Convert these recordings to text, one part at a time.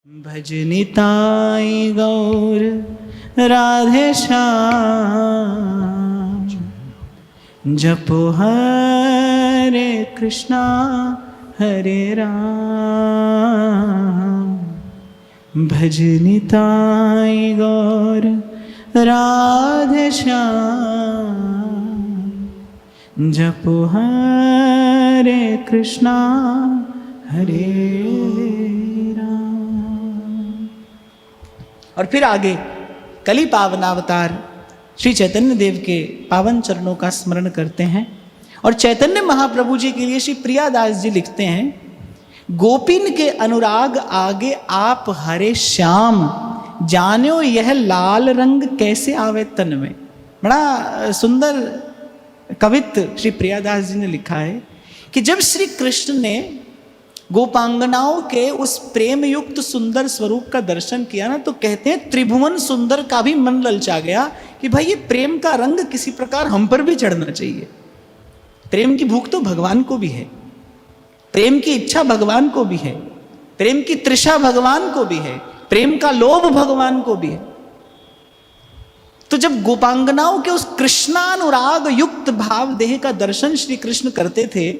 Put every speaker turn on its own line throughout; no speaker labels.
भज निताई गौर राधे श्याम, जपो हरे कृष्णा हरे राम। भज निताई गौर राधे श्याम, जपो हरे कृष्णा हरे राम। और फिर आगे कली पावनावतार श्री चैतन्य देव के पावन चरणों का स्मरण करते हैं। और चैतन्य महाप्रभु जी के लिए श्री प्रियादास जी लिखते हैं, गोपिन के अनुराग आगे आप हरे श्याम, जान्यो यह लाल रंग कैसे आवे तन में। बड़ा सुंदर कवित्व श्री प्रियादास जी ने लिखा है कि जब श्री कृष्ण ने गोपांगनाओं के उस प्रेम युक्त सुंदर स्वरूप का दर्शन किया ना, तो कहते हैं त्रिभुवन सुंदर का भी मन ललचा गया कि भाई ये प्रेम का रंग किसी प्रकार हम पर भी चढ़ना चाहिए। प्रेम की भूख तो भगवान को भी है, प्रेम की इच्छा भगवान को भी है, प्रेम की तृषा भगवान को भी है, प्रेम का लोभ भगवान को भी है। तो जब गोपांगनाओं के उस कृष्णानुराग युक्त भाव देह का दर्शन श्री कृष्ण करते थे,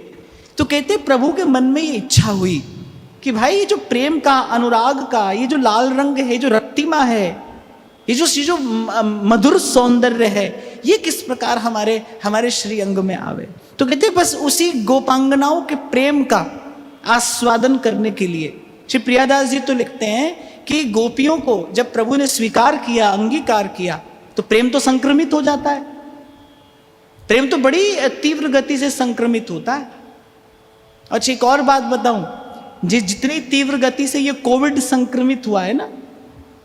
तो कहते प्रभु के मन में ये इच्छा हुई कि भाई ये जो प्रेम का, अनुराग का, ये जो लाल रंग है, जो रक्तिमा है, ये जो मधुर सौंदर्य है, ये किस प्रकार हमारे श्री अंग में आवे। तो कहते बस उसी गोपांगनाओं के प्रेम का आस्वादन करने के लिए श्री प्रियादास जी तो लिखते हैं कि गोपियों को जब प्रभु ने स्वीकार किया, अंगीकार किया, तो प्रेम तो संक्रमित हो जाता है। प्रेम तो बड़ी तीव्र गति से संक्रमित होता है। अच्छा, एक और बात बताऊं, जितनी तीव्र गति से ये कोविड संक्रमित हुआ है ना,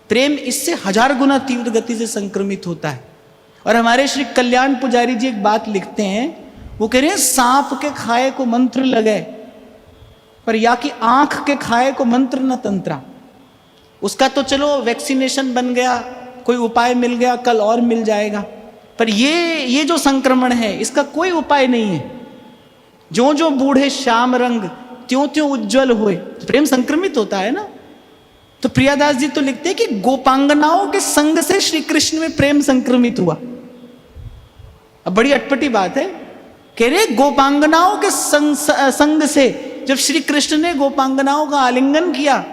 प्रेम इससे 1000 गुना तीव्र गति से संक्रमित होता है। और हमारे श्री कल्याण पुजारी जी एक बात लिखते हैं, वो कह रहे हैं सांप के खाए को मंत्र लगे, पर या कि आंख के खाए को मंत्र न तंत्रा। उसका तो चलो वैक्सीनेशन बन गया, कोई उपाय मिल गया, कल और मिल जाएगा, पर ये जो संक्रमण है इसका कोई उपाय नहीं है। जो जो बूढ़े श्याम रंग त्यों त्यों उज्जवल हुए। प्रेम संक्रमित होता है ना। तो प्रियादास जी तो लिखते हैं कि गोपांगनाओं के संग से श्री कृष्ण में प्रेम संक्रमित हुआ। अब बड़ी अटपटी बात है, कह रहे गोपांगनाओं के संग से जब श्री कृष्ण ने गोपांगनाओं का आलिंगन किया,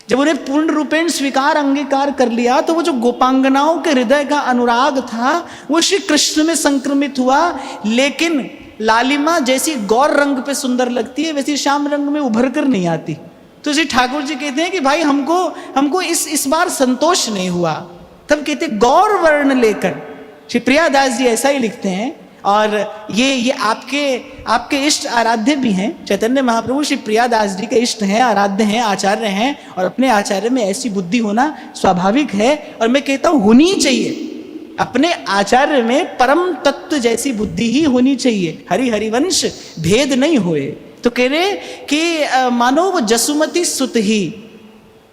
जब उन्हें पूर्ण रूपेण स्वीकार अंगीकार कर लिया, तो वो जो गोपांगनाओं के हृदय का अनुराग था वो श्री कृष्ण में संक्रमित हुआ। लेकिन लालिमा जैसी गौर रंग पे सुंदर लगती है, वैसी श्याम रंग में उभर कर नहीं आती। तो श्री ठाकुर जी कहते हैं कि भाई हमको इस बार संतोष नहीं हुआ। तब कहते गौर वर्ण लेकर श्री प्रियादास जी ऐसा ही लिखते हैं। और ये आपके इष्ट आराध्य भी हैं। चैतन्य महाप्रभु श्री प्रियादास जी के इष्ट हैं, आराध्य हैं, आचार्य हैं। और अपने आचार्य में ऐसी बुद्धि होना स्वाभाविक है, और मैं कहता हूं होनी चाहिए। अपने आचार्य में परम तत्व जैसी बुद्धि ही होनी चाहिए, हरि हरिवंश भेद नहीं होए। तो कह रहे कि मानो वो जसुमती सुत ही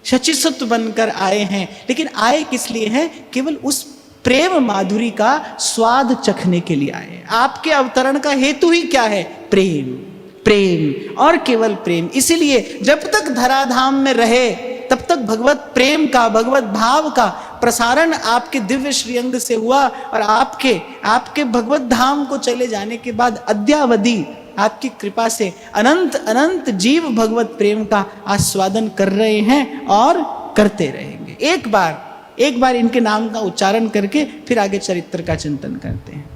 शचि सुत बनकर आए हैं, लेकिन आए किस लिए हैं? केवल उस प्रेम माधुरी का स्वाद चखने के लिए आए। आपके अवतरण का हेतु ही क्या है? प्रेम, प्रेम और केवल प्रेम। इसीलिए जब तक धराधाम में रहे तब तक भगवत प्रेम का, भगवत भाव का प्रसारण आपके दिव्य श्रीअंग से हुआ। और आपके भगवत धाम को चले जाने के बाद अद्यावधि आपकी कृपा से अनंत अनंत जीव भगवत प्रेम का आस्वादन कर रहे हैं और करते रहेंगे। एक बार इनके नाम का उच्चारण करके फिर आगे चरित्र का चिंतन करते हैं।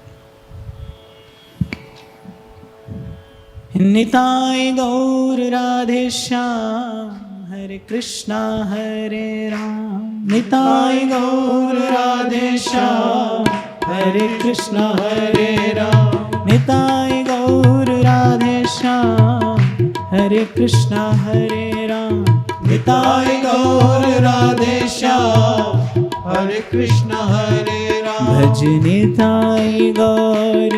निताय गौर राधे श्याम, हरे कृष्णा हरे राम। निताय गौर राधे श्याम, हरे कृष्णा हरे राम। निताय गौर राधे श्याम, हरे कृष्णा हरे राम। निताय गौर राधे श्याम, हरे कृष्णा हरे राम। भज निताय गौर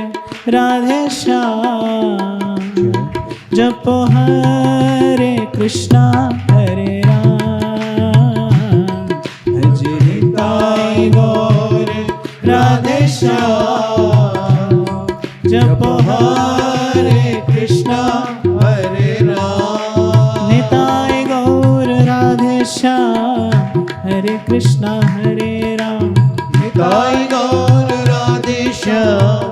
राधे श्याम, जपो हरे कृष्णा हरे राम। भज निताय गौर राधे श्याम, जपो हरे कृष्णा हरे राम। निताय गौर राधे श्याम हरे कृष्णा हरे राम।
निताई गौर राधे श्याम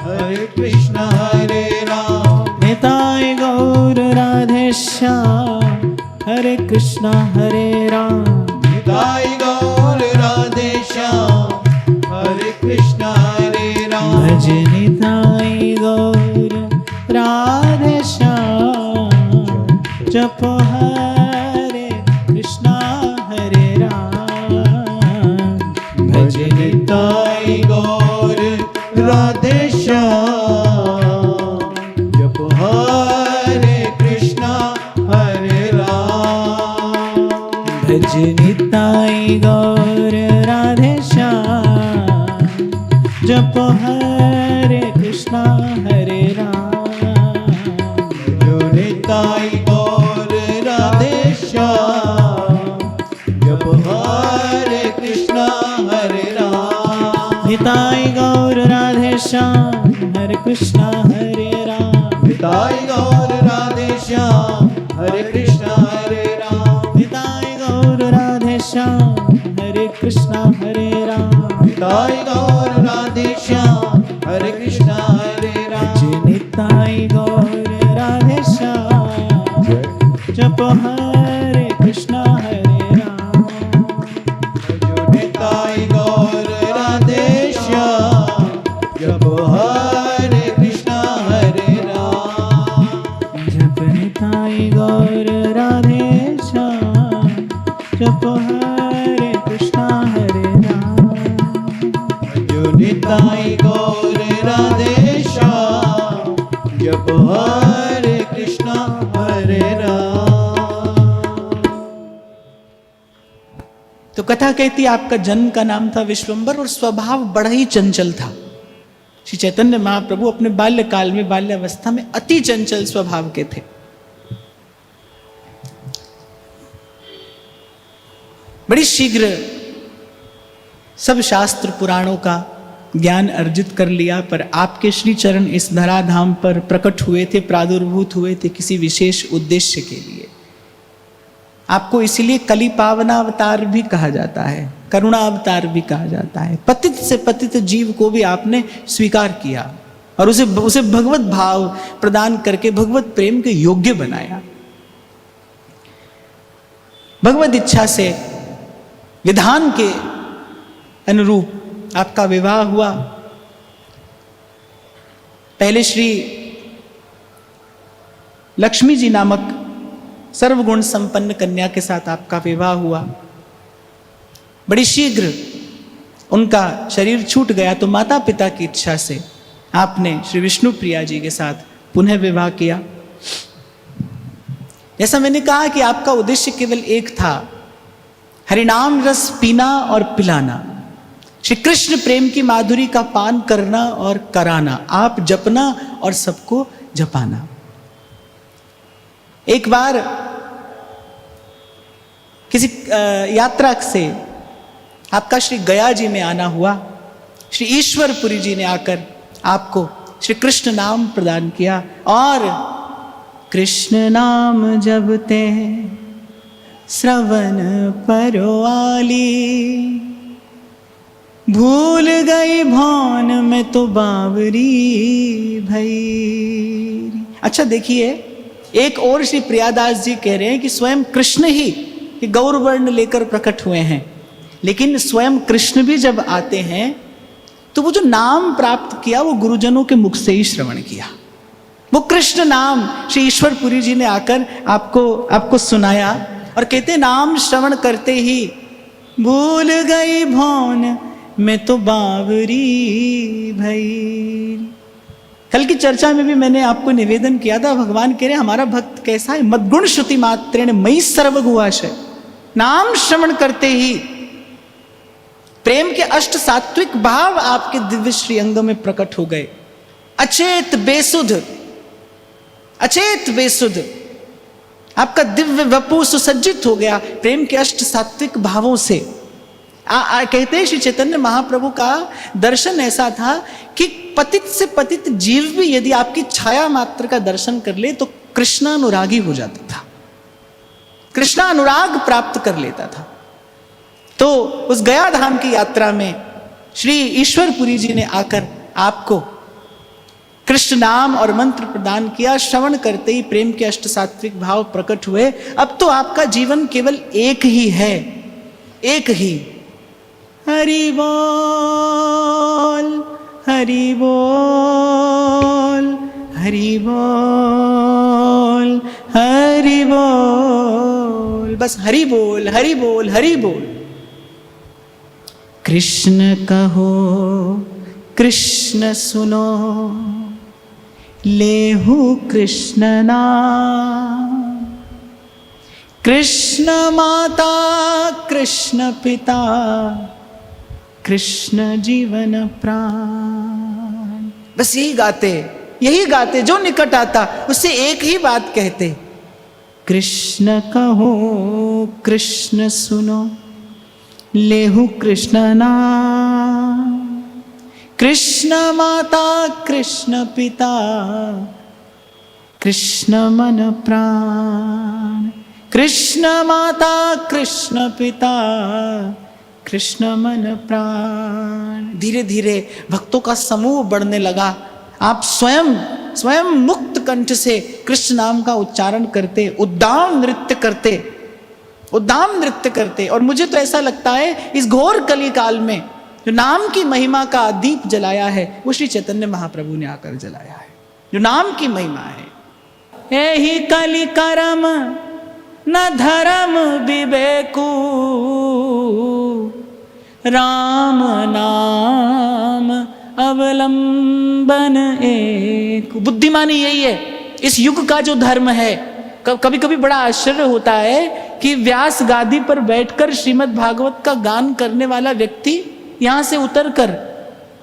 हरे कृष्णा हरे राम।
निताई गौर राधे श्याम हरे कृष्णा हरे राम।
निताई गौर राधे श्याम हरे कृष्णा हरे राम।
भज निताई गौर राधे श्याम जप हरे कृष्णा हरे राम।
भज निताई गौर राधे श्याम जप हरे कृष्णा हरे राम।
भज निताई गौर राधे श्याम जप हरे कृष्णा हरे राम।
जो निताई गौर राधे श्याम जप हरे कृष्णा हरे राम।
निताई गौर राधे श्याम हरे कृष्णा हरे राम।
निताई गौर राधे श्याम हरे कृष्णा हरे राम।
निताई गौर राधे श्याम हरे कृष्णा हरे राम।
निताई गौर राधे श्याम हरे कृष्णा हरे राम।
निताई गौर राधे श्याम जप हरे कृष्णा हरे राम।
जो निताई गौर राधे श्याम जप हरे कृष्णा हरे राम।
जप निताई गौर राधे श्याम जप हरे कृष्णा हरे राम।
जो निताई गौर राधे श्याम जप हरे कृष्णा हरे राम।
तो कथा कहती आपका जन्म का नाम था विश्वंभर और स्वभाव बड़ा ही चंचल था। श्री चैतन्य महाप्रभु अपने बाल्यकाल में बाल्यावस्था में अति चंचल स्वभाव के थे। बड़ी शीघ्र सब शास्त्र पुराणों का ज्ञान अर्जित कर लिया, पर आपके श्री चरण इस धराधाम पर प्रकट हुए थे, प्रादुर्भूत हुए थे किसी विशेष उद्देश्य के लिए। आपको इसीलिए कली पावनावतार भी कहा जाता है, करुणा अवतार भी कहा जाता है। पतित से पतित जीव को भी आपने स्वीकार किया और उसे भगवत भाव प्रदान करके भगवत प्रेम के योग्य बनाया। भगवत इच्छा से विधान के अनुरूप आपका विवाह हुआ। पहले श्री लक्ष्मी जी नामक सर्वगुण संपन्न कन्या के साथ आपका विवाह हुआ। बड़ी शीघ्र उनका शरीर छूट गया तो माता पिता की इच्छा से आपने श्री विष्णु प्रिया जी के साथ पुनः विवाह किया। जैसा मैंने कहा कि आपका उद्देश्य केवल एक था, हरिनाम रस पीना और पिलाना, श्री कृष्ण प्रेम की माधुरी का पान करना और कराना, आप जपना और सबको जपाना। एक बार किसी यात्रा से आपका श्री गया जी में आना हुआ। श्री ईश्वरपुरी जी ने आकर आपको श्री कृष्ण नाम प्रदान किया और कृष्ण नाम जपते श्रवण परवाली, भूल गई भान में तो बावरी भई। अच्छा देखिए, एक और श्री प्रियादास जी कह रहे हैं कि स्वयं कृष्ण ही गौर वर्ण लेकर प्रकट हुए हैं, लेकिन स्वयं कृष्ण भी जब आते हैं तो वो जो नाम प्राप्त किया वो गुरुजनों के मुख से ही श्रवण किया। वो कृष्ण नाम श्री ईश्वरपुरी जी ने आकर आपको सुनाया और कहते नाम श्रवण करते ही भूल गई भौन में तो बावरी भई। कल की चर्चा में भी मैंने आपको निवेदन किया था, भगवान कह रहे हमारा भक्त कैसा है, मद्गुण श्रुति मात्रेण मयि सर्वगुहाशय। नाम श्रवण करते ही प्रेम के अष्ट सात्विक भाव आपके दिव्य श्री अंग में प्रकट हो गए। अचेत बेसुध, अचेत बेसुध आपका दिव्य वपु सुसज्जित हो गया प्रेम के अष्ट सात्विक भावों से। कहते हैं श्री चैतन्य महाप्रभु का दर्शन ऐसा था कि पतित से पतित जीव भी यदि आपकी छाया मात्र का दर्शन कर ले तो कृष्णानुरागी हो जाता था। कृष्णा अनुराग प्राप्त कर लेता था। तो उस गया धाम की यात्रा में श्री ईश्वरपुरी जी ने आकर आपको कृष्ण नाम और मंत्र प्रदान किया। श्रवण करते ही प्रेम के अष्ट सात्विक भाव प्रकट हुए। अब तो आपका जीवन केवल एक ही है, एक ही। हरि बोल, हरि बोल, हरि बोल, हरि बोल, बस हरि बोल, हरि बोल, हरि बोल। कृष्ण कहो, कृष्ण सुनो, लेहु कृष्ण नाम। कृष्ण माता, कृष्ण पिता, कृष्ण जीवन प्राण। बस यही गाते, यही गाते। जो निकट आता उससे एक ही बात कहते, कृष्ण कहो, कृष्ण सुनो, लेहु कृष्ण नाम। कृष्ण माता, कृष्ण पिता, कृष्ण मन प्राण। कृष्ण माता, कृष्ण पिता, कृष्ण मन प्राण। धीरे धीरे भक्तों का समूह बढ़ने लगा। आप स्वयं मुक्त कंठ से कृष्ण नाम का उच्चारण करते, उद्दाम नृत्य करते, उद्दाम नृत्य करते। और मुझे तो ऐसा लगता है इस घोर कली काल में जो नाम की महिमा का दीप जलाया है वो श्री चैतन्य महाप्रभु ने आकर जलाया है, जो नाम की महिमा है। यही कली करम न धर्म विवेकू, राम नाम अवलंबन एक। बुद्धिमानी यही है, इस युग का जो धर्म है। कभी कभी बड़ा आश्चर्य होता है कि व्यास गादी पर बैठकर श्रीमद् भागवत का गान करने वाला व्यक्ति यहां से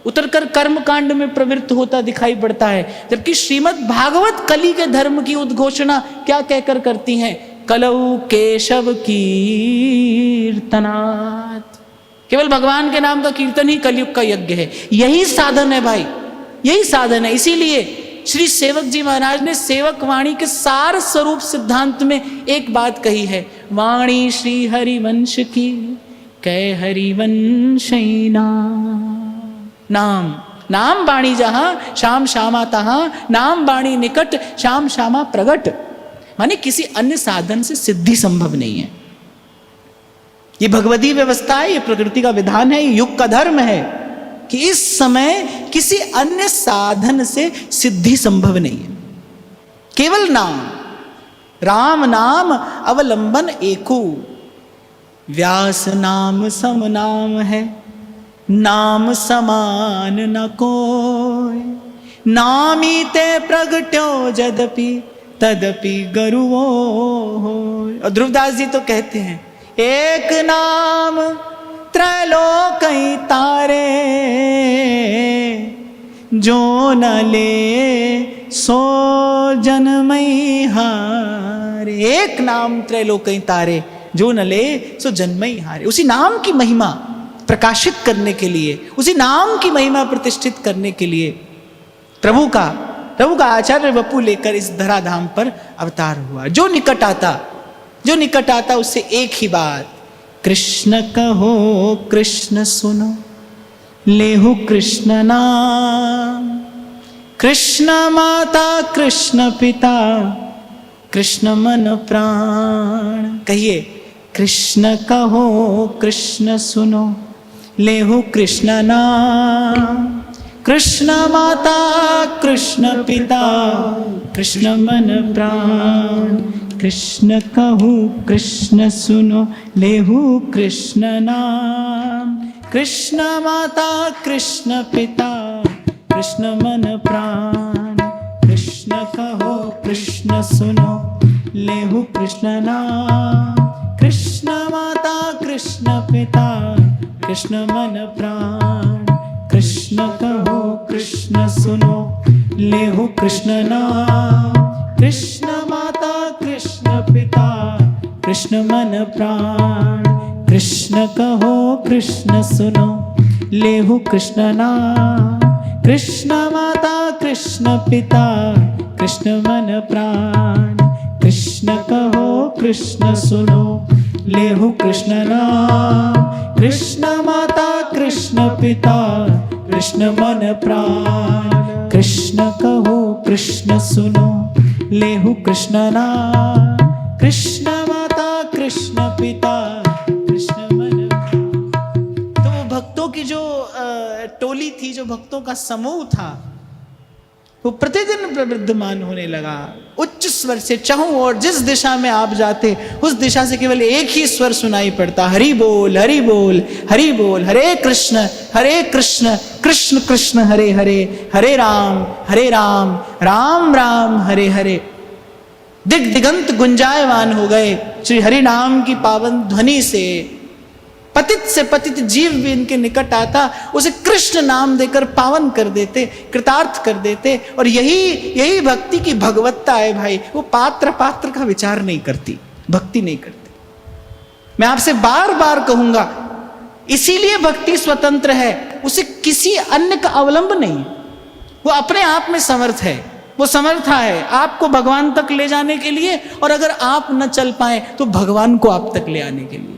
उतरकर कर्म कांड में प्रवृत्त होता दिखाई पड़ता है, जबकि श्रीमद् भागवत कली के धर्म की उद्घोषणा क्या कहकर करती हैं, कलौ केशव कीर्तनात्। केवल भगवान के नाम का कीर्तन ही कलयुग का यज्ञ है। यही साधन है भाई, यही साधन है। इसीलिए श्री सेवक जी महाराज ने सेवक वाणी के सार स्वरूप सिद्धांत में एक बात कही है, वाणी श्री हरिवंश की कै हरिवंशई नाम। नाम बाणी जहां श्याम श्यामा तहां, नाम बाणी निकट श्याम श्यामा प्रगट। माने किसी अन्य साधन से सिद्धि संभव नहीं है। ये भगवती व्यवस्था है, ये प्रकृति का विधान है, ये युग का धर्म है कि इस समय किसी अन्य साधन से सिद्धि संभव नहीं है। केवल नाम, राम नाम अवलंबन एको। व्यास नाम सम नाम है, नाम समान न कोय। नामी ते प्रगट्यो जदपि तदपि गरुवो होय। और ध्रुवदास जी तो कहते हैं, एक नाम त्रैलोकई तारे, जो न ले सो जन्मई हारे। एक नाम त्रैलोकई तारे, जो न ले सो जन्मई हारे। उसी नाम की महिमा प्रकाशित करने के लिए, उसी नाम की महिमा प्रतिष्ठित करने के लिए प्रभु का आचार्य वपु लेकर इस धराधाम पर अवतार हुआ। जो निकट आता उससे एक ही बात, कृष्ण कहो, कृष्ण सुनो, लेहु कृष्ण नाम। कृष्ण माता, कृष्ण पिता, कृष्ण मन प्राण। कहिए, कृष्ण कहो, कृष्ण सुनो, लेहु कृष्ण नाम। कृष्ण माता, कृष्ण पिता, कृष्ण मन प्राण। कृष्ण कहू, कृष्ण सुनो, लेहु कृष्ण नाम। कृष्ण माता, कृष्ण पिता, कृष्ण मन प्राण। कृष्ण कहो, कृष्ण सुनो, लेहु कृष्ण नाम। कृष्ण माता, कृष्ण पिता, कृष्ण मन प्राण। कृष्ण कहो, कृष्ण सुनो, लेहु कृष्ण नाम। कृष्ण माता, कृष्ण पिता, कृष्ण मन प्राण। कृष्ण कहो, कृष्ण सुनो, लेहु कृष्ण नाम। कृष्ण माता, कृष्ण पिता, कृष्ण मन प्राण। कृष्ण कहो कृष्ण सुनो, लेहु कृष्ण नाम। कृष्ण माता कृष्ण पिता, कृष्ण मन प्राण। कृष्ण कहो कृष्ण सुनो, लेहु कृष्ण नाम। कृष्ण माता कृष्ण पिता, कृष्ण मन प्राण। तो वो भक्तों की जो टोली थी, जो भक्तों का समूह था, वो प्रतिदिन प्रवृद्धमान होने लगा। उच्च स्वर से चाहों और जिस दिशा में आप जाते उस दिशा से केवल एक ही स्वर सुनाई पड़ता, हरि बोल हरि बोल हरि बोल, हरे कृष्ण कृष्ण कृष्ण हरे हरे, हरे राम राम राम हरे हरे। दिग दिगंत गुंजायमान हो गए श्री हरि नाम की पावन ध्वनि से। पतित से पतित जीव भी इनके निकट आता, उसे कृष्ण नाम देकर पावन कर देते, कृतार्थ कर देते। और यही भक्ति की भगवत्ता है भाई। वो पात्र का विचार नहीं करती, भक्ति नहीं करती। मैं आपसे बार बार कहूंगा, इसीलिए भक्ति स्वतंत्र है, उसे किसी अन्य का अवलंब नहीं। वो अपने आप में समर्थ है, वो समर्था है आपको भगवान तक ले जाने के लिए, और अगर आप न चल पाए तो भगवान को आप तक ले आने के लिए।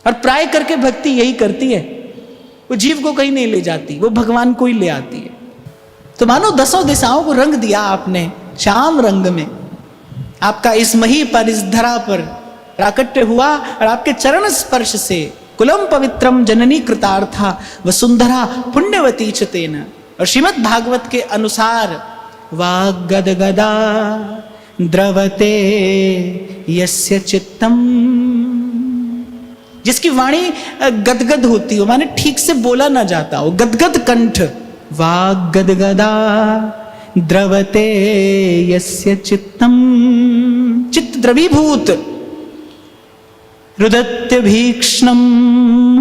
और प्राय करके भक्ति यही करती है, वो जीव को कहीं नहीं ले जाती, वो भगवान को ही ले आती है। तो मानो 10 दिशाओं को रंग दिया आपने श्याम रंग में। आपका इस मही पर, इस धरा पर प्राकट्य हुआ, और आपके चरण स्पर्श से कुलम पवित्रम जननी कृतार्था वसुंधरा पुण्यवती च तेन। और श्रीमद् भागवत के अनुसार वाग गदगदा द्रवते यस्य चित्तम, जिसकी वाणी गदगद होती हो, माने ठीक से बोला ना जाता हो, गदगद कंठ। वाग गदगदा द्रवते यस्य चित्तम, चित्त द्रवीभूत। रुदत्य भीक्ष्णम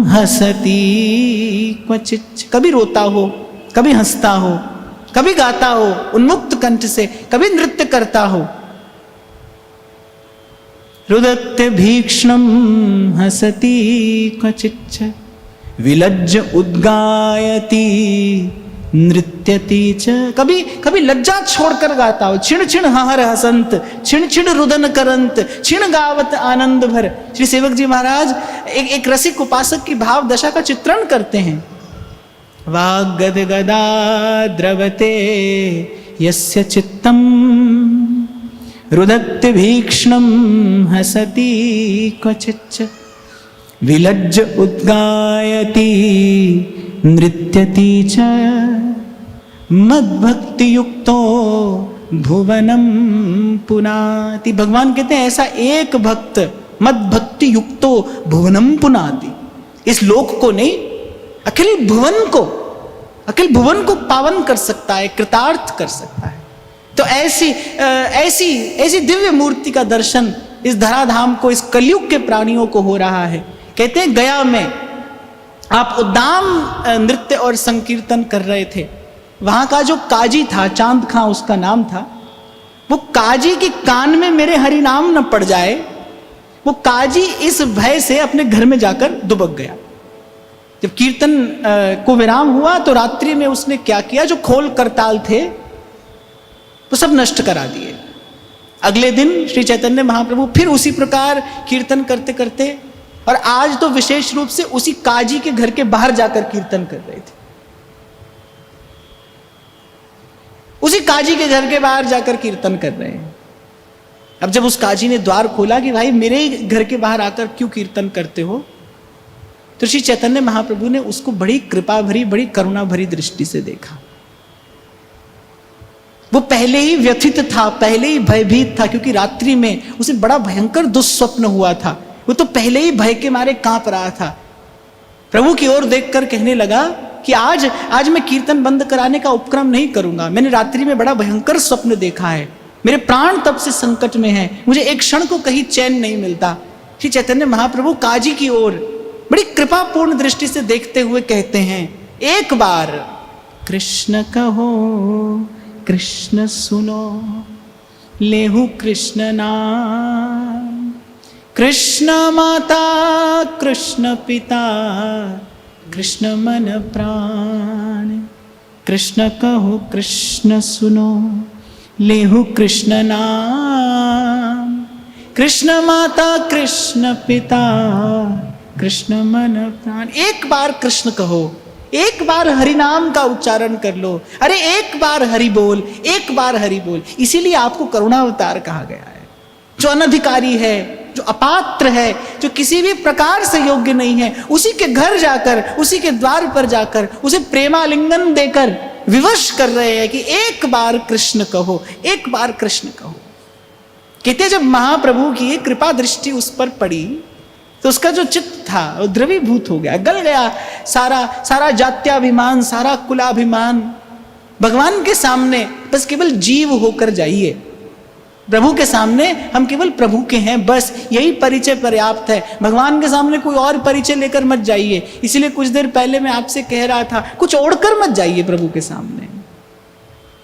हसती क्वचित्, कभी रोता हो, कभी हंसता हो, कभी गाता हो उन्मुक्त कंठ से, कभी नृत्य करता हो। रुदत्य भीक्ष्णम हसती क्वचिच्च, विलज्ज उद्गायती नृत्यति च, कभी लज्जा छोड़कर गाता हो। छिण छिण हहर हसंत, छिण छिण रुदन करंत, छिण गावत आनंद भर। श्री सेवक जी महाराज एक रसिक उपासक की भाव दशा का चित्रण करते हैं। वाग गदगदा द्रवते यस्य चित्तम, रुदत्य भीक्ष्णम हसती क्वचिच्च, विलज्ज उद्गायती नृत्यति च, मद्भक्ति युक्तो भुवनम पुनाति। भगवान कहते हैं ऐसा एक भक्त मद्भक्ति युक्तो भुवनम पुनाति, इस लोक को नहीं, अखिल भुवन को पावन कर सकता है, कृतार्थ कर सकता है। तो ऐसी दिव्य मूर्ति का दर्शन इस धराधाम को, इस कलयुग के प्राणियों को हो रहा है। कहते हैं गया में आप उद्दाम नृत्य और संकीर्तन कर रहे थे, वहां का जो काजी था, चांद खां उसका नाम था, वो काजी के कान में मेरे हरि नाम न पड़ जाए, वो काजी इस भय से अपने घर में जाकर दुबक गया। जब कीर्तन को विराम हुआ तो रात्रि में उसने क्या किया, जो खोल करताल थे वो सब नष्ट करा दिए। अगले दिन श्री चैतन्य महाप्रभु फिर उसी प्रकार कीर्तन करते करते, और आज तो विशेष रूप से उसी काजी के घर के बाहर जाकर कीर्तन कर रहे थे। उसी काजी के घर के बाहर जाकर कीर्तन कर रहे हैं। अब जब उस काजी ने द्वार खोला कि भाई मेरे घर के बाहर आकर क्यों कीर्तन करते हो, तो श्री चैतन्य महाप्रभु ने उसको बड़ी कृपा भरी, बड़ी करुणा भरी दृष्टि से देखा। वो पहले ही व्यथित था, पहले ही भयभीत था, क्योंकि रात्रि में उसे बड़ा भयंकर दुस्वप्न हुआ था। वो तो पहले ही भय के मारे कांप रहा था। प्रभु की ओर देखकर कहने लगा कि आज मैं कीर्तन बंद कराने का उपक्रम नहीं करूंगा। मैंने रात्रि में बड़ा भयंकर स्वप्न देखा है, मेरे प्राण तब से संकट में हैं, मुझे एक क्षण को कहीं चैन नहीं मिलता। श्री चैतन्य महाप्रभु काजी की ओर बड़ी कृपापूर्ण दृष्टि से देखते हुए कहते हैं, एक बार कृष्ण कहो कृष्ण सुनो, लेहु कृष्ण नाम। कृष्ण माता कृष्ण पिता, कृष्ण मन प्राण। कृष्ण कहो कृष्ण सुनो, लेहु कृष्ण नाम, कृष्ण माता कृष्ण पिता, कृष्ण मन प्राण। एक बार कृष्ण कहो, एक बार हरि नाम का उच्चारण कर लो। अरे एक बार हरि बोल, एक बार हरि बोल। इसीलिए आपको करुणावतार कहा गया है। जो अनधिकारी है, जो अपात्र है, जो किसी भी प्रकार से योग्य नहीं है, उसी के घर जाकर, उसी के द्वार पर जाकर उसे प्रेमालिंगन देकर विवश कर रहे हैं कि एक बार कृष्ण कहो, एक बार कृष्ण कहो। कहते जब महाप्रभु की कृपा दृष्टि उस पर पड़ी तो उसका जो चित्त था वो द्रवीभूत हो गया, गल गया। सारा जात्याभिमान, सारा कुलाभिमान भगवान के सामने बस केवल जीव होकर जाइए। प्रभु के सामने हम केवल प्रभु के हैं, बस यही परिचय पर्याप्त है। भगवान के सामने कोई और परिचय लेकर मत जाइए। इसलिए कुछ देर पहले मैं आपसे कह रहा था, कुछ ओढ़कर मत जाइए प्रभु के सामने।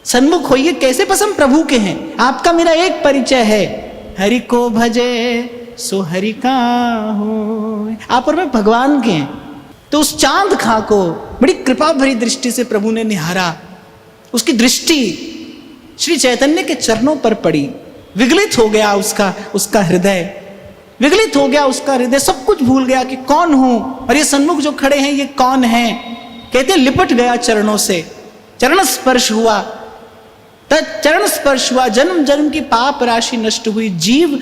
सन्मुख होइए, कैसे पसंद प्रभु के हैं। आपका मेरा एक परिचय है, हरि को भजे सो हरि का हो। आप और मैं भगवान के हैं। तो उस चांद खां को बड़ी कृपा भरी दृष्टि से प्रभु ने निहारा। उसकी दृष्टि श्री चैतन्य के चरणों पर पड़ी। विगलित हो गया उसका हृदय, विगलित हो गया उसका हृदय। सब कुछ भूल गया कि कौन हूं और ये सन्मुख जो खड़े हैं ये कौन है। कहते लिपट गया चरणों से, चरण स्पर्श हुआ, चरण स्पर्श हुआ। जन्म जन्म की पाप राशि नष्ट हुई, जीव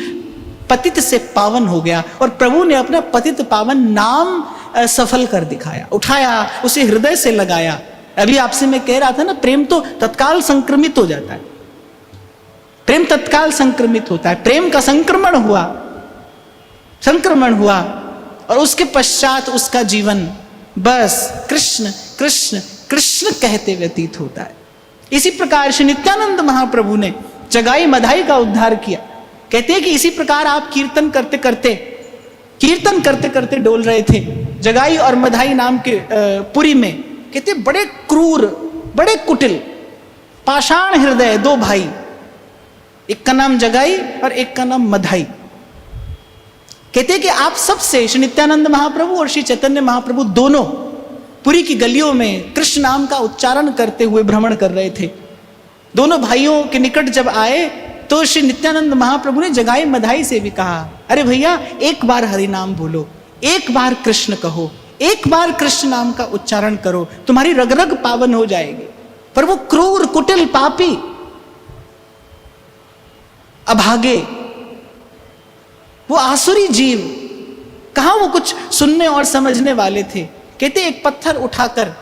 पतित से पावन हो गया। और प्रभु ने अपना पतित पावन नाम सफल कर दिखाया, उठाया, उसे हृदय से लगाया। अभी आपसे मैं कह रहा था ना, प्रेम तो तत्काल संक्रमित हो जाता है, प्रेम तत्काल संक्रमित होता है। प्रेम का संक्रमण हुआ और उसके पश्चात उसका जीवन बस कृष्ण कृष्ण कृष्ण कहते व्यतीत होता है। इसी प्रकार श्री नित्यानंद महाप्रभु ने जगाई मधाई का उद्धार किया। कहते हैं कि इसी प्रकार आप कीर्तन करते करते डोल रहे थे जगाई और मधाई नाम के पुरी में। कहते बड़े क्रूर, बड़े कुटिल, पाषाण हृदय दो भाई, एक का नाम जगाई और एक का नाम मधाई। कहते कि आप सबसे श्री नित्यानंद महाप्रभु और श्री चैतन्य महाप्रभु दोनों पुरी की गलियों में कृष्ण नाम का उच्चारण करते हुए भ्रमण कर रहे थे। दोनों भाइयों के निकट जब आए तो श्री नित्यानंद महाप्रभु ने जगाई मधाई से भी कहा, अरे भैया एक बार हरि नाम बोलो, एक बार कृष्ण कहो, एक बार कृष्ण नाम का उच्चारण करो, तुम्हारी रग रग पावन हो जाएगी। पर वो क्रूर कुटिल पापी अभागे, वो आसुरी जीव, कहां वो कुछ सुनने और समझने वाले थे। कहते एक पत्थर उठाकर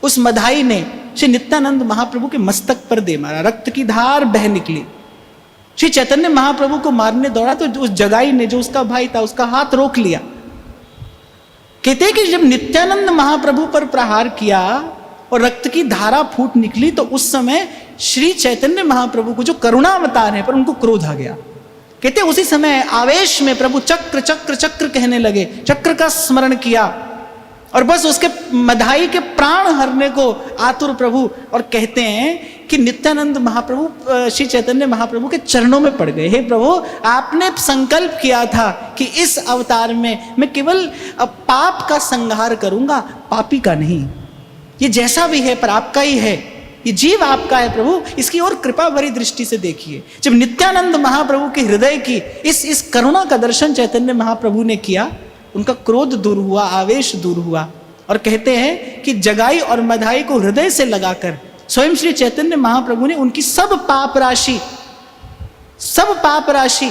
उस मधाई ने श्री नित्यानंद महाप्रभु के मस्तक पर दे मारा, रक्त की धार बह निकली। श्री चैतन्य महाप्रभु को मारने दौड़ा तो उस जगाई ने, जो उसका भाई था, उसका हाथ रोक लिया। कहते कि जब नित्यानंद महाप्रभु पर प्रहार किया और रक्त की धारा फूट निकली तो उस समय श्री चैतन्य महाप्रभु को, जो करुणावतार है, पर उनको क्रोध आ गया। कहते उसी समय आवेश में प्रभु चक्र चक्र चक्र कहने लगे, चक्र का स्मरण किया और बस उसके मधाई के प्राण हरने को आतुर प्रभु। और कहते हैं कि नित्यानंद महाप्रभु श्री चैतन्य महाप्रभु के चरणों में पड़ गए। हे प्रभु, आपने संकल्प किया था कि इस अवतार में मैं केवल पाप का संहार करूंगा, पापी का नहीं। ये जैसा भी है पर आपका ही है, ये जीव आपका है प्रभु, इसकी ओर कृपा भरी दृष्टि से देखिए। जब नित्यानंद महाप्रभु के हृदय की इस करुणा का दर्शन चैतन्य महाप्रभु ने किया, उनका क्रोध दूर हुआ, आवेश दूर हुआ। और कहते हैं कि जगाई और मधाई को हृदय से लगाकर स्वयं श्री चैतन्य महाप्रभु ने उनकी सब पाप राशि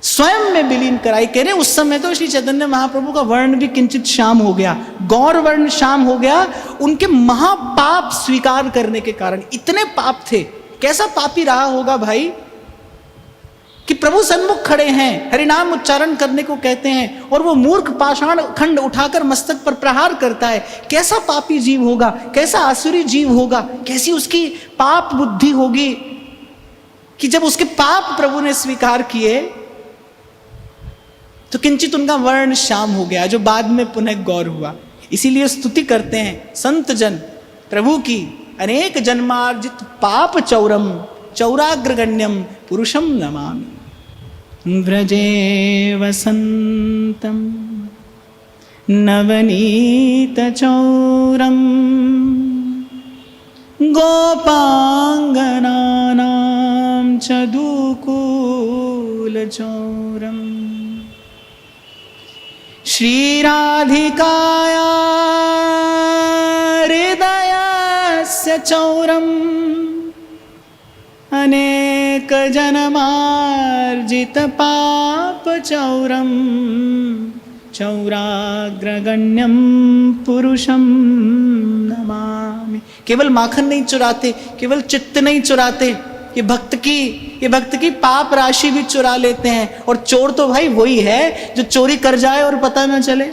स्वयं में विलीन कराई। कह रहे उस समय तो श्री चैतन्य महाप्रभु का वर्ण भी किंचित श्याम हो गया, गौर वर्ण श्याम हो गया, उनके महापाप स्वीकार करने के कारण। इतने पाप थे, कैसा पापी रहा होगा भाई कि प्रभु सन्मुख खड़े हैं, हरिनाम उच्चारण करने को कहते हैं और वो मूर्ख पाषाण खंड उठाकर मस्तक पर प्रहार करता है। कैसा पापी जीव होगा, कैसा आसुरी जीव होगा, कैसी उसकी पाप बुद्धि होगी कि जब उसके पाप प्रभु ने स्वीकार किए तो किंचित उनका वर्ण श्याम हो गया, जो बाद में पुनः गौर हुआ। इसीलिए स्तुति करते हैं संत जन प्रभु की, अनेक जन्मार्जित पाप चौरम चौराग्रगण्यम पुरुषम नमामि। व्रजे वसंतम नवनीत चौरम गोपाङ्गनानां च दुकूलचौरम् श्रीराधिकाया हृदयस्य चौरम् अनेकजन्मार्जितपापचौरम् चौराग्रगण्यं पुरुषं नमामि। केवल माखन नहीं चुराते, केवल चित्त नहीं चुराते, ये भक्त की पाप राशि भी चुरा लेते हैं। और चोर तो भाई वही है जो चोरी कर जाए और पता ना चले।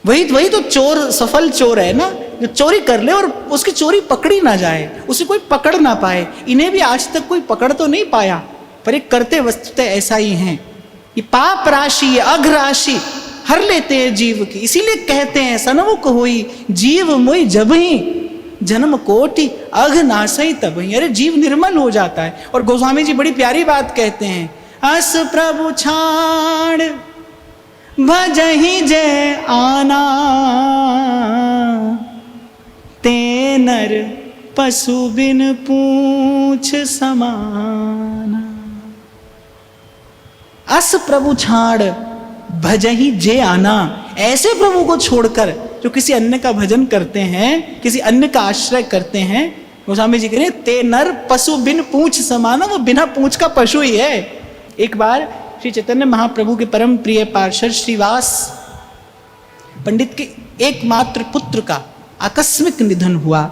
वही तो चोर, सफल चोर है ना, जो चोरी कर ले और उसकी चोरी पकड़ी ना जाए, उसे कोई पकड़ ना पाए। इन्हें भी आज तक कोई पकड़ तो नहीं पाया, पर ये करते वस्तुतः ऐसा ही हैं। ये पाप राशि, ये अघ राशि हर लेते हैं जीव की। इसीलिए कहते हैं सनमुख होई जीव मोई जबहि जन्म कोटि अघ नासई तबहि। अरे जीव निर्मल हो जाता है। और गोस्वामी जी बड़ी प्यारी बात कहते हैं, अस प्रभु छाड़ भजहि जय आना ते नर पशु बिन पूछ समाना। अस प्रभु छाड़ भजहि जे आना। ऐसे प्रभु को छोड़कर जो किसी अन्य का भजन करते हैं, किसी अन्य का आश्रय करते हैं, गोस्वामी जी कह रहे ते नर पशु बिन पूछ समाना। वो बिना पूछ का पशु ही है। एक बार श्री चैतन्य महाप्रभु के परम प्रिय पार्षद श्रीवास पंडित के एकमात्र पुत्र का आकस्मिक निधन हुआ,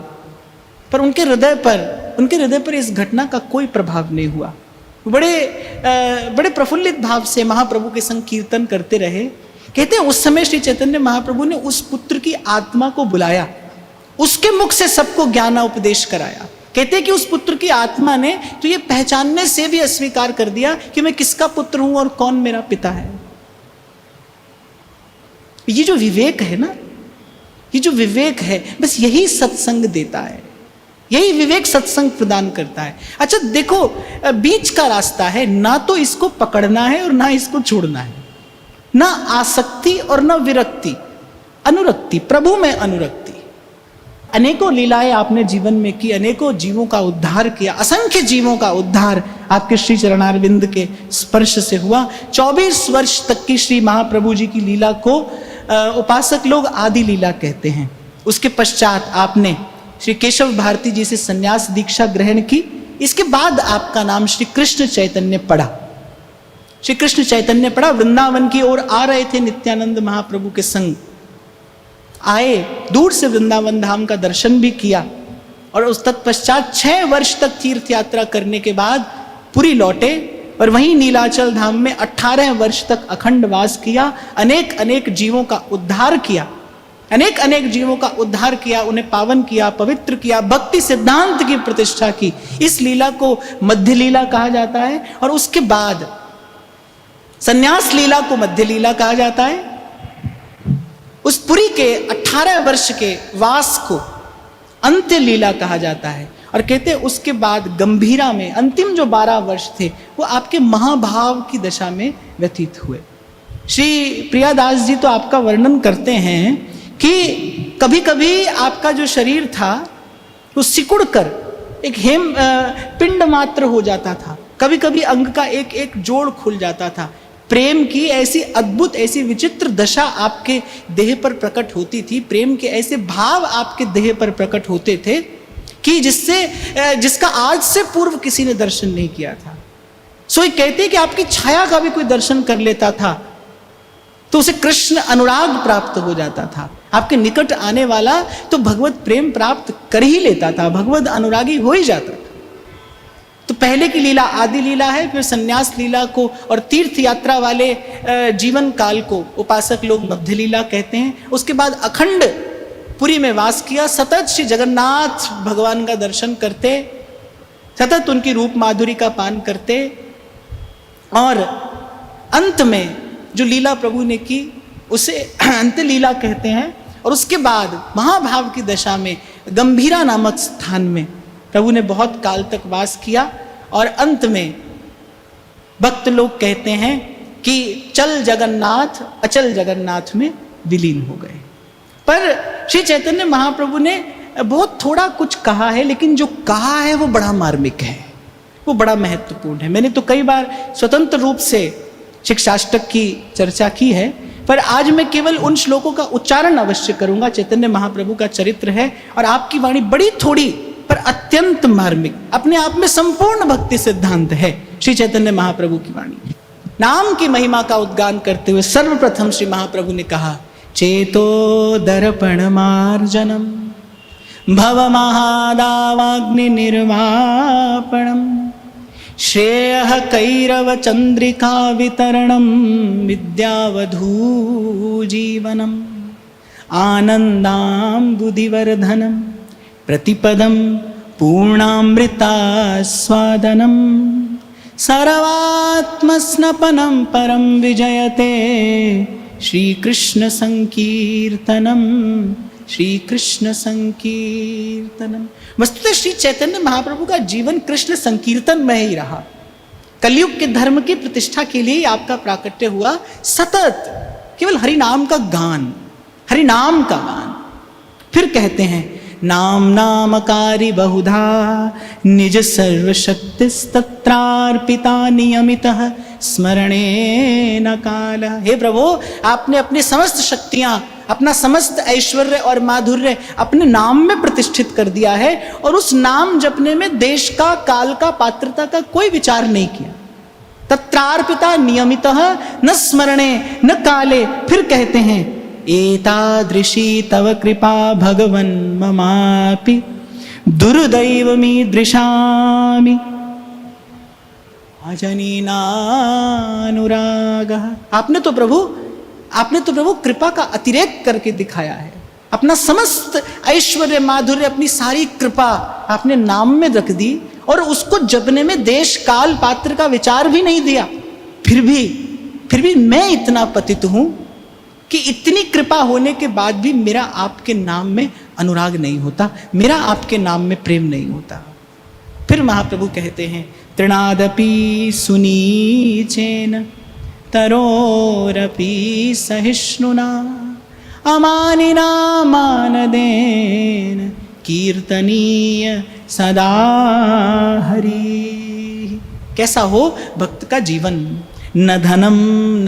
पर उनके हृदय पर इस घटना का कोई प्रभाव नहीं हुआ। बड़े प्रफुल्लित भाव से महाप्रभु के संग कीर्तन करते रहे। कहते हैं उस समय श्री चैतन्य महाप्रभु ने उस पुत्र की आत्मा को बुलाया, उसके मुख से सबको ज्ञानोपदेश कराया। कहते हैं कि उस पुत्र की आत्मा ने तो ये पहचानने से भी अस्वीकार कर दिया कि मैं किसका पुत्र हूं और कौन मेरा पिता है। ये जो विवेक है ना, ये जो विवेक है, बस यही सत्संग देता है, यही विवेक सत्संग प्रदान करता है। अच्छा देखो, बीच का रास्ता है, ना तो इसको पकड़ना है और ना इसको छोड़ना है, ना आसक्ति और ना विरक्ति, अनुरक्ति, प्रभु में अनुरक्ति। अनेकों लीलाएं आपने जीवन में की, अनेकों जीवों का उद्धार किया, असंख्य जीवों का उद्धार आपके श्री चरणारविंद के स्पर्श से हुआ। 24 वर्ष तक की श्री महाप्रभु जी की लीला को उपासक लोग आदि लीला कहते हैं। उसके पश्चात आपने श्री केशव भारती जी से संन्यास दीक्षा ग्रहण की। इसके बाद आपका नाम श्री कृष्ण चैतन्य पड़ा। श्री कृष्ण चैतन्य पड़ा, वृंदावन की ओर आ रहे थे नित्यानंद महाप्रभु के संग, आए, दूर से वृंदावन धाम का दर्शन भी किया और उस तत्पश्चात 6 वर्ष तक तीर्थ यात्रा करने के बाद पुरी लौटे और वहीं नीलाचल धाम में 18 वर्ष तक अखंड वास किया। अनेक जीवों का उद्धार किया, अनेक जीवों का उद्धार किया, उन्हें पावन किया, पवित्र किया, भक्ति सिद्धांत की प्रतिष्ठा की। इस लीला को मध्य लीला कहा जाता है और उसके बाद संन्यास लीला को मध्य लीला कहा जाता है। उस पुरी के 18 वर्ष के वास को अंत्य लीला कहा जाता है। और कहते हैं उसके बाद गंभीरा में अंतिम जो 12 वर्ष थे वो आपके महाभाव की दशा में व्यतीत हुए। श्री प्रियादास जी तो आपका वर्णन करते हैं कि कभी कभी आपका जो शरीर था वो सिकुड़ कर एक पिंड मात्र हो जाता था, कभी कभी अंग का एक जोड़ खुल जाता था। प्रेम की ऐसी अद्भुत, ऐसी विचित्र दशा आपके देह पर प्रकट होती थी, प्रेम के ऐसे भाव आपके देह पर प्रकट होते थे कि जिसका आज से पूर्व किसी ने दर्शन नहीं किया था। सो ये कहते कि आपकी छाया का भी कोई दर्शन कर लेता था तो उसे कृष्ण अनुराग प्राप्त हो जाता था। आपके निकट आने वाला तो भगवत प्रेम प्राप्त कर ही लेता था, भगवत अनुरागी हो ही जाता था। तो पहले की लीला आदि लीला है, फिर संन्यास लीला को और तीर्थ यात्रा वाले जीवन काल को उपासक लोग मध्य लीला कहते हैं। उसके बाद अखंड पुरी में वास किया, सतत श्री जगन्नाथ भगवान का दर्शन करते, सतत उनकी रूप माधुरी का पान करते और अंत में जो लीला प्रभु ने की उसे अंत्य लीला कहते हैं। और उसके बाद महाभाव की दशा में गंभीरा नामक स्थान में प्रभु ने बहुत काल तक वास किया और अंत में भक्त लोग कहते हैं कि चल जगन्नाथ अचल जगन्नाथ में विलीन हो गए। पर श्री चैतन्य महाप्रभु ने बहुत थोड़ा कुछ कहा है, लेकिन जो कहा है वो बड़ा मार्मिक है, वो बड़ा महत्वपूर्ण है। मैंने तो कई बार स्वतंत्र रूप से शिक्षाष्टक की चर्चा की है, पर आज मैं केवल उन श्लोकों का उच्चारण अवश्य करूंगा। चैतन्य महाप्रभु का चरित्र है और आपकी वाणी बड़ी थोड़ी पर अत्यंत मार्मिक, अपने आप में संपूर्ण भक्ति सिद्धांत है श्री चैतन्य महाप्रभु की वाणी। नाम की महिमा का उद्गान करते हुए सर्वप्रथम श्री महाप्रभु ने कहा, चेतो दर्पण मार्जनम भव महादावाग्नि निर्वापणम श्रेयः कैरव चंद्रिका वितरणम विद्यावधू जीवनम आनंदाम्बुधिवर्धनम प्रतिपदम पूर्णामृतास्वादनम सर्वात्मस्नपनं परम विजयते श्री कृष्ण संकीर्तनम, श्री कृष्ण संकीर्तनम। वस्तुतः श्री चैतन्य महाप्रभु का जीवन कृष्ण संकीर्तन में ही रहा। कलयुग के धर्म की प्रतिष्ठा के लिए आपका प्राकट्य हुआ, सतत केवल हरि नाम का गान, हरि नाम का गान। फिर कहते हैं, नाम नामकारी बहुधा निज सर्वशक्तिस्तत्रार्पिता नियमितः स्मरणे न काल। हे प्रभु, आपने अपनी समस्त शक्तियां, अपना समस्त ऐश्वर्य और माधुर्य अपने नाम में प्रतिष्ठित कर दिया है, और उस नाम जपने में देश का, काल का, पात्रता का कोई विचार नहीं किया। तत्रार्पिता नियमितः न स्मरणे न काले। फिर कहते हैं, एतादृशी तव कृपा भगवन् ममापि दुर्दैवमीदृशामि अजनीनानुरागः। आपने तो प्रभु कृपा का अतिरेक करके दिखाया है। अपना समस्त ऐश्वर्य, माधुर्य, अपनी सारी कृपा आपने नाम में रख दी, और उसको जपने में देश, काल, पात्र का विचार भी नहीं दिया। फिर भी मैं इतना पतित हूं कि इतनी कृपा होने के बाद भी मेरा आपके नाम में अनुराग नहीं होता, मेरा आपके नाम में प्रेम नहीं होता। फिर महाप्रभु कहते हैं, तृणादपि सुनीचेन तरोरपि सहिष्णुना अमानिना मानदेन कीर्तनीय सदा हरि। कैसा हो भक्त का जीवन, न धनम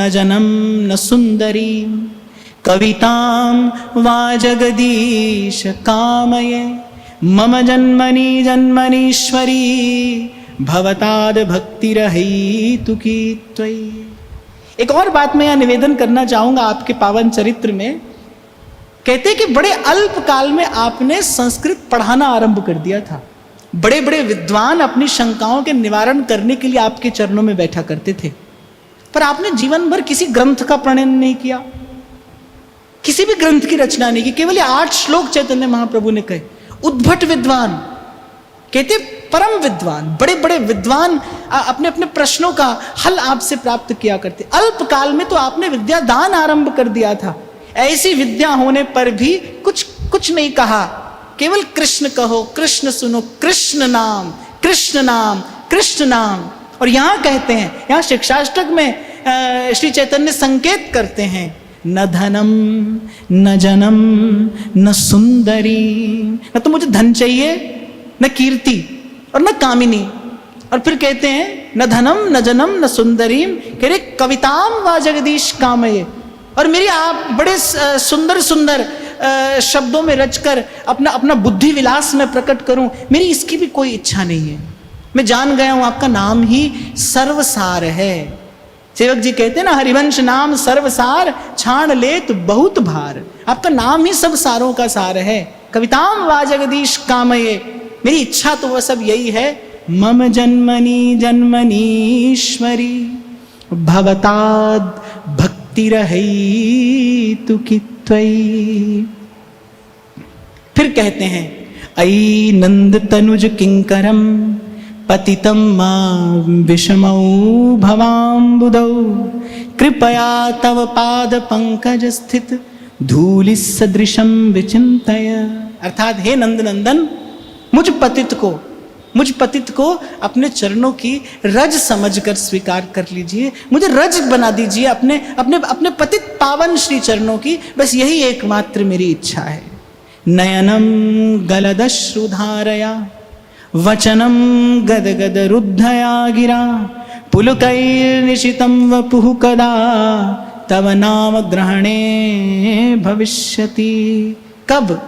न जनम न सुंदरी कवितां वा जगदीश कामये मम जन्मनि जन्मनीश्वरी भवताद भक्तिरहितु की त्वयि। एक और बात मैं यहाँ निवेदन करना चाहूंगा आपके पावन चरित्र में। कहते कि बड़े अल्प काल में आपने संस्कृत पढ़ाना आरंभ कर दिया था। बड़े बड़े विद्वान अपनी शंकाओं के निवारण करने के लिए आपके चरणों में बैठा करते थे, पर आपने जीवन भर किसी ग्रंथ का प्रणयन नहीं किया, किसी भी ग्रंथ की रचना नहीं की। केवल 8 श्लोक चैतन्य महाप्रभु ने कहे। उद्भट विद्वान, कहते परम विद्वान, बड़े बड़े विद्वान अपने अपने प्रश्नों का हल आपसे प्राप्त किया करते। अल्प काल में तो आपने विद्या दान आरंभ कर दिया था। ऐसी विद्या होने पर भी कुछ नहीं कहा, केवल कृष्ण कहो, कृष्ण सुनो, कृष्ण नाम, कृष्ण नाम, कृष्ण नाम। और यहां कहते हैं, यहां शिक्षाष्टक में श्री चैतन्य संकेत करते हैं, न धनम न जनम न सुंदरी। न तो मुझे धन चाहिए, न कीर्ति और न कामिनी। और फिर कहते हैं, न धनम न जनम न सुंदरीम, कह रहे कविताम वा जगदीश कामये। और मेरी आप बड़े सुंदर सुंदर शब्दों में रचकर अपना बुद्धि विलास में प्रकट करूं, मेरी इसकी भी कोई इच्छा नहीं है। मैं जान गया हूं आपका नाम ही सर्वसार है। सेवक जी कहते हैं ना, हरिवंश नाम सर्वसार छाण लेत बहुत भार। आपका नाम ही सब सारों का सार है। कविताम वा जगदीश कामये, मेरी इच्छा तो वह सब यही है, मम जन्मनि जन्मनीश्वरी भवताद भक्तिरहितु की त्वयि। फिर कहते हैं, अयि नंद तनुज किंकरम पतितं मां विषमौ भवाम्बुदौ कृपया तव पाद पंकज स्थित धूलि सदृशम विचिंतय। अर्थात हे नंद नंदन, मुझ पतित को अपने चरणों की रज समझकर स्वीकार कर लीजिए, मुझे रज बना दीजिए अपने पतित पावन श्री चरणों की। बस यही एकमात्र मेरी इच्छा है। नयनं गलदश्रुधारया वचनं गदगद रुद्धया गिरा पुलकैर्निशितं वपुः कदा तव नाम ग्रहणे भविष्यति। कब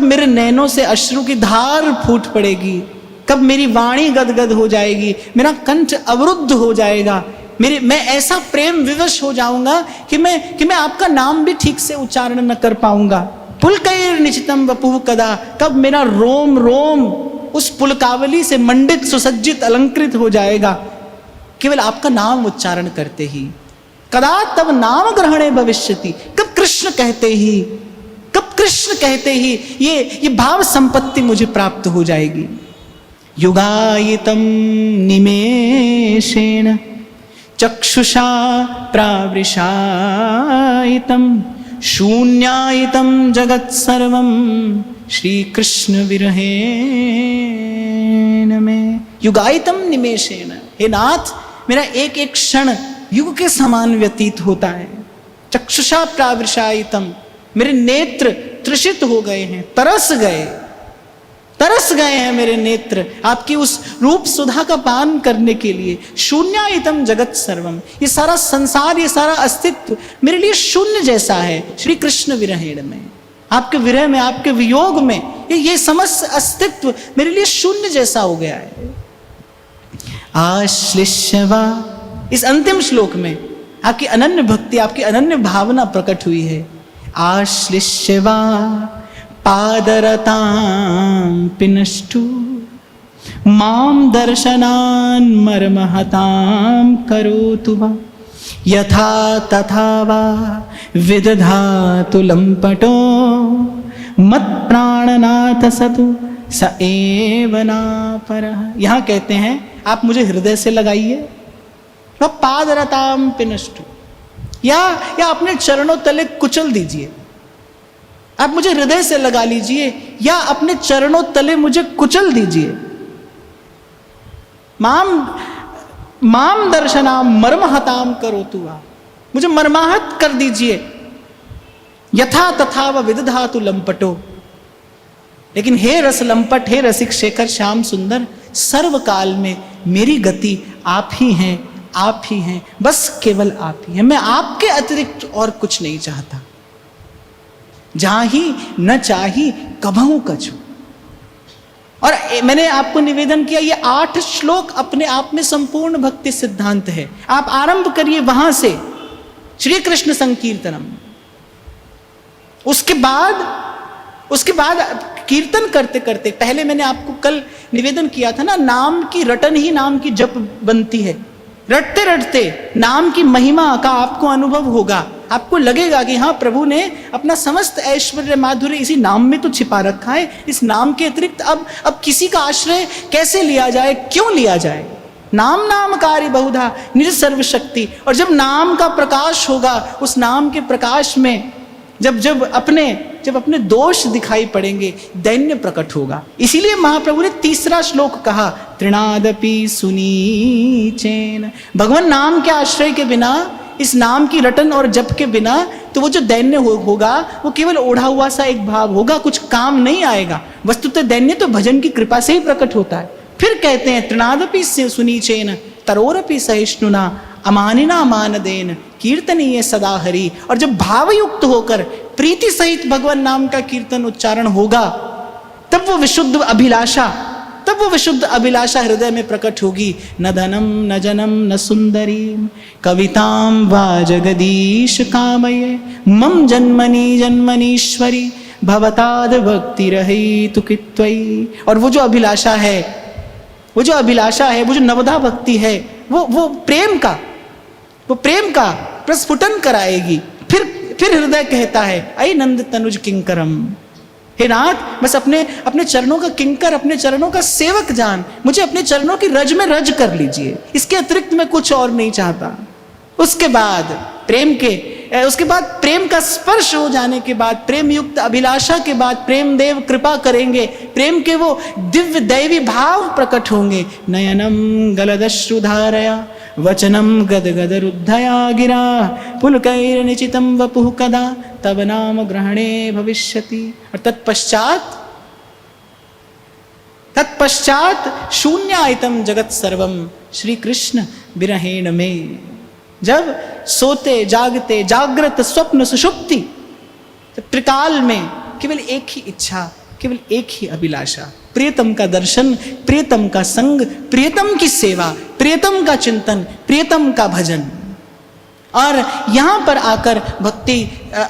मेरे नैनों से अश्रु की धार फूट पड़ेगी, कब मेरी वाणी गदगद हो जाएगी, मेरा कंठ अवरुद्ध हो जाएगा, मैं ऐसा प्रेम विवश हो जाऊंगा कि मैं आपका नाम भी ठीक से उच्चारण न कर पाऊंगा। पुलकैर्निशितं वपुः कदा, कब मेरा रोम रोम उस पुलकावली से मंडित सुसज्जित अलंकृत हो जाएगा केवल आपका नाम उच्चारण करते ही। कदा तब नाम ग्रहणे भविष्यति, कब कृष्ण कहते ही ये भाव संपत्ति मुझे प्राप्त हो जाएगी। युगायितं निमेषेण चक्षुषा प्रावृषायितं शून्यायितं जगत् सर्वं श्री कृष्ण विरहेण में। युगायितं निमेषेण, हे नाथ मेरा एक एक क्षण युग के समान व्यतीत होता है। चक्षुषा प्रावृषायितं, मेरे नेत्र तृषित हो गए हैं, तरस गए हैं मेरे नेत्र आपकी उस रूप सुधा का पान करने के लिए। शून्यायितं जगत सर्वम, ये सारा संसार, ये सारा अस्तित्व मेरे लिए शून्य जैसा है। श्री कृष्ण विरहेण में, आपके विरह में, आपके वियोग में ये समस्त अस्तित्व मेरे लिए शून्य जैसा हो गया है। आश्लिष्यवा, इस अंतिम श्लोक में आपकी अनन्य भक्ति, आपकी अनन्य भावना प्रकट हुई है। आश्लिष्यवा पादरतां पिनष्टु मां दर्शनान् मर्महतां करोतु वा यथा तथा वा विदधातु लम्पटो मत्प्राणनाथ सतु स एव नापरः। यहाँ कहते हैं आप मुझे हृदय से लगाइए, पादरतां पिनष्टु, या अपने चरणों तले कुचल दीजिए। आप मुझे हृदय से लगा लीजिए या अपने चरणों तले मुझे कुचल दीजिए। माम दर्शनाम मर्महताम करोतु वा, मुझे मर्माहत कर दीजिए। यथा तथा व विदधातु लंपटो, लेकिन हे रस लंपट, हे रसिक शेखर श्याम सुंदर, सर्वकाल में मेरी गति आप ही हैं, आप ही हैं, बस केवल आप ही हैं। मैं आपके अतिरिक्त और कुछ नहीं चाहता। जहां ही न चाही कभू कछु। और मैंने आपको निवेदन किया, ये 8 श्लोक अपने आप में संपूर्ण भक्ति सिद्धांत है। आप आरंभ करिए वहां से, श्री कृष्ण संकीर्तनम। उसके बाद कीर्तन करते करते, पहले मैंने आपको कल निवेदन किया था ना, नाम की रटन ही नाम की जप बनती है। रटते रटते नाम की महिमा का आपको अनुभव होगा। आपको लगेगा कि हाँ, प्रभु ने अपना समस्त ऐश्वर्य माधुर्य इसी नाम में तो छिपा रखा है। इस नाम के अतिरिक्त अब किसी का आश्रय कैसे लिया जाए, क्यों लिया जाए। नाम नामकारी बहुधा निज सर्वशक्ति। और जब नाम का प्रकाश होगा, उस नाम के प्रकाश में जब अपने दोष दिखाई पड़ेंगे, दैन्य प्रकट होगा। इसीलिए महाप्रभु ने तीसरा श्लोक कहा, तृणादपि सुनीचेन। भगवान नाम के आश्रय के बिना, इस नाम की रटन और जप के बिना, तो वो जो दैन्य होगा वो केवल ओढ़ा हुआ सा एक भाव होगा, कुछ काम नहीं आएगा। वस्तुतः दैन्य तो भजन की कृपा से ही प्रकट होता है। फिर कहते हैं, तृणादपि सुनीचेन तरोरपि सहिष्णुना अमानिना मानदेन कीर्तनीय सदा हरि। और जब भावयुक्त होकर प्रीति सहित भगवान नाम का कीर्तन उच्चारण होगा, तब वो विशुद्ध अभिलाषा हृदय में प्रकट होगी। न धनम न जनम न सुंदरीम कविताम वा जगदीश कामये मम जन्मनि जन्मनीश्वरी भवताद भक्ति रहितु कित्वयि। और वो जो अभिलाषा है, वो जो नवधा भक्ति है, वो प्रेम का प्रस्फुटन कराएगी। फिर हृदय कहता है, ऐ नंद तनुज किंकरम, हे नाथ, बस अपने चरणों का किंकर, अपने चरणों का सेवक जान, मुझे अपने चरणों की रज में रज कर लीजिए। इसके अतिरिक्त मैं कुछ और नहीं चाहता। उसके बाद प्रेम का स्पर्श हो जाने के बाद, प्रेम युक्त अभिलाषा के बाद प्रेम देव कृपा करेंगे, प्रेम के वो दिव्य दैवी भाव प्रकट होंगे। नयनम गलदश्रुधारया वचनम गदगद रुद्धया गिरा पुलकैर्निचितं वपुः कदा तब नाम ग्रहणे भविष्यति। और तत्पश्चात शून्यायतम जगत सर्वम श्री कृष्ण विरहेण में। जब सोते जागते जागृत स्वप्न सुषुप्ति त्रिकाल में केवल एक ही इच्छा, केवल एक ही अभिलाषा, प्रियतम का दर्शन, प्रियतम का संग, प्रियतम की सेवा, प्रियतम का चिंतन, प्रियतम का भजन। और यहाँ पर आकर भक्ति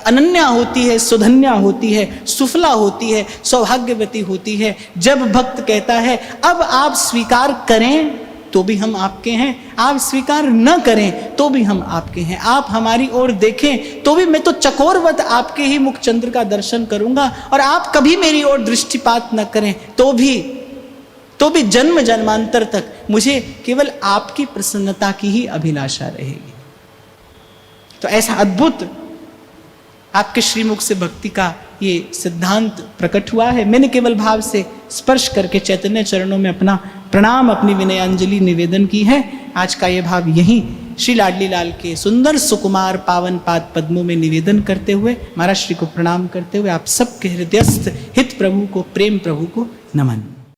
अनन्या होती है, सुधन्या होती है, सुफला होती है, सौभाग्यवती होती है। जब भक्त कहता है अब आप स्वीकार करें तो भी हम आपके हैं, आप स्वीकार न करें तो भी हम आपके हैं, आप हमारी ओर देखें तो भी मैं तो चकोरवत आपके ही मुख चंद्र का दर्शन करूंगा, और आप कभी मेरी ओर दृष्टिपात न करें तो भी जन्म जन्मांतर तक मुझे केवल आपकी प्रसन्नता की ही अभिलाषा रहेगी। तो ऐसा अद्भुत आपके श्रीमुख से भक्ति का ये सिद्धांत प्रकट हुआ है। मैंने केवल भाव से स्पर्श करके चैतन्य चरणों में अपना प्रणाम, अपनी विनयांजलि निवेदन की है। आज का ये भाव यहीं श्री लाडली लाल के सुंदर सुकुमार पावन पाद पद्मों में निवेदन करते हुए, महाराज श्री को प्रणाम करते हुए आप सबके हृदयस्थ हित प्रभु को, प्रेम प्रभु को नमन।